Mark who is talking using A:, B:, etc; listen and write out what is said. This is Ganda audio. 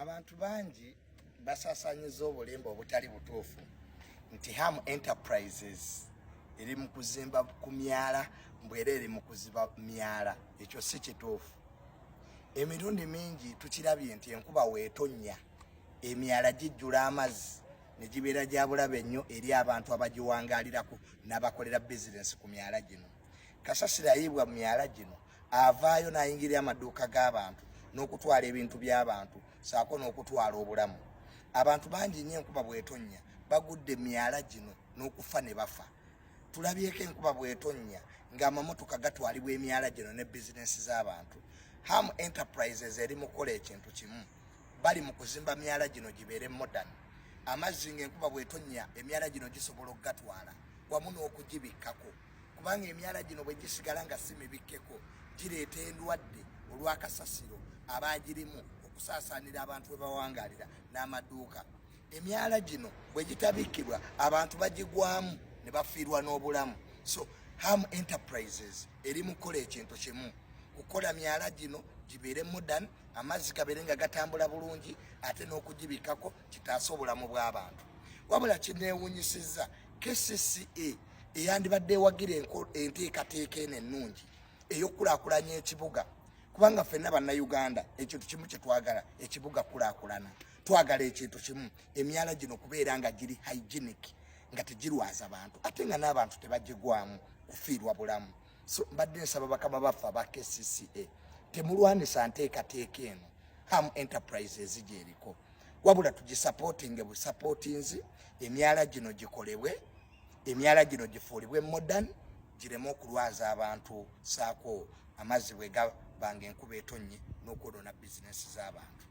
A: abantu bangi basasanyiza obulembe obutali butuufu nti Ham Enterprises eri mu kuzimba ku myala mbwera eri mu kuziba myala. Ekyo si kituufu. Emirundi mingi tukirabye nti enkuba weetonnya emyala gijjula amazzi ne gibeera gya bulabe ennyo eri abantu abagiwangaalirako n'abakolera bizinesi ku myala gino. Kasasiro ayiibwa mu myala gino avaayo n'ayingirira amaduuka g'abantu n'okutwala ebintu by'abantu saako n'okutwala obulamu. Abantu bangi nnyo enkuba bwetonnya bagudde myala gino n'okufa ne bafa. Tulabyeko enkuba bwetonnya ng'amamotoka gatwalibwa emyala gino ne bizinesi z'abantu. Ham Enterprises eri mu kukola ekintu kimu, bali mu kuzimba myala gino gibeere modern. Amazzi ng'enkuba bwetonnya emyala gino gisobola okugatwala wamu n'okugibikkako, kubanga emyala gino bwe gisigala nga si mibikkeko gireeta endwadde olw'akasasiro abagirimu okusaasaanira abantu bwe bawangaalira n'amaduuka. Emyala gino bwe gitabikkibwa abantu bagigwamu ne bafiirwa n'obulamu. So Ham Enterprises eri mu kukola ekintu kimu, kukola myala gino gibeere modern, amazzi gabeere nga gatambula bulungi ate n'okugibikkako kitaasa obulamu bw'abantu. Wabula kineewunyisizza KCCA eyandibadde ewagira enteekateeka eno ennungi ey'okulaakulanya ekibuga, kubanga ffenna bannayuganda ekintu kimu kye twagala, ekibuga kulaakulana. Twagala ekintu kimu, emyala gino kubeera nga giri hygienic, nga tegirwaza bantu ate nga n'abantu tebagigwamu kufiirwa bulamu. So mbadde nsaba bakama baffe aba KCCA temulwanisa nteekateeka eno Ham Enterprises gy'eriko, wabula tugisapootinge busapootinzi, emyala gino gikolebwe, emyala gino gifuulibwe modern, gireme okulwaza abantu saako amazzi bwe gabanga enkuba etonnye n'okwonoona bizinesi z'abantu.